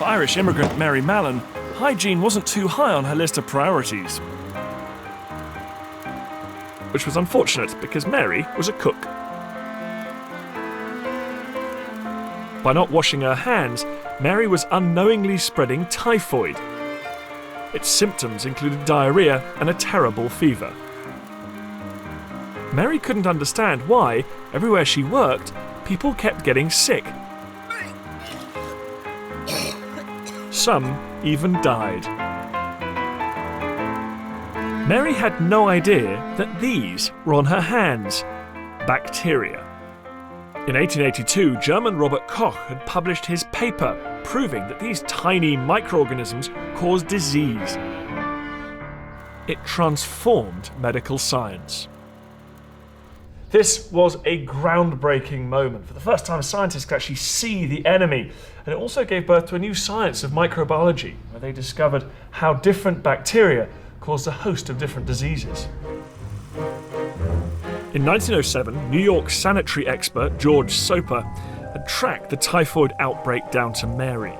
Irish immigrant Mary Mallon, hygiene wasn't too high on her list of priorities. Which was unfortunate because Mary was a cook. By not washing her hands, Mary was unknowingly spreading typhoid. Its symptoms included diarrhea and a terrible fever. Mary couldn't understand why, everywhere she worked, people kept getting sick. Some even died. Mary had no idea that these were on her hands, bacteria. In 1882, German Robert Koch had published his paper proving that these tiny microorganisms cause disease. It transformed medical science. This was a groundbreaking moment. For the first time, scientists could actually see the enemy. And it also gave birth to a new science of microbiology, where they discovered how different bacteria caused a host of different diseases. In 1907, New York sanitary expert George Soper had tracked the typhoid outbreak down to Mary.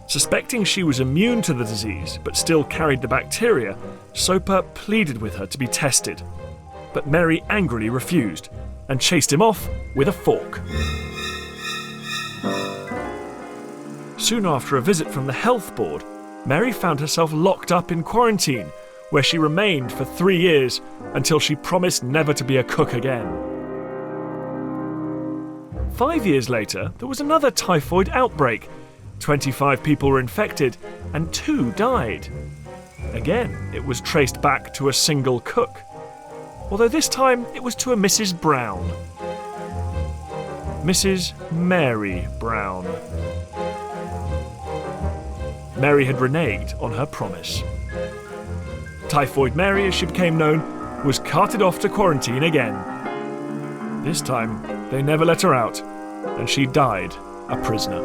Suspecting she was immune to the disease but still carried the bacteria, Soper pleaded with her to be tested. But Mary angrily refused and chased him off with a fork. Soon after a visit from the health board, Mary found herself locked up in quarantine, where she remained for 3 years until she promised never to be a cook again. 5 years later, there was another typhoid outbreak. 25 people were infected and 2 died. Again, it was traced back to a single cook, although this time it was to a Mrs. Brown. Mrs. Mary Brown. Mary had reneged on her promise. Typhoid Mary, as she became known, was carted off to quarantine again. This time, they never let her out, and she died a prisoner.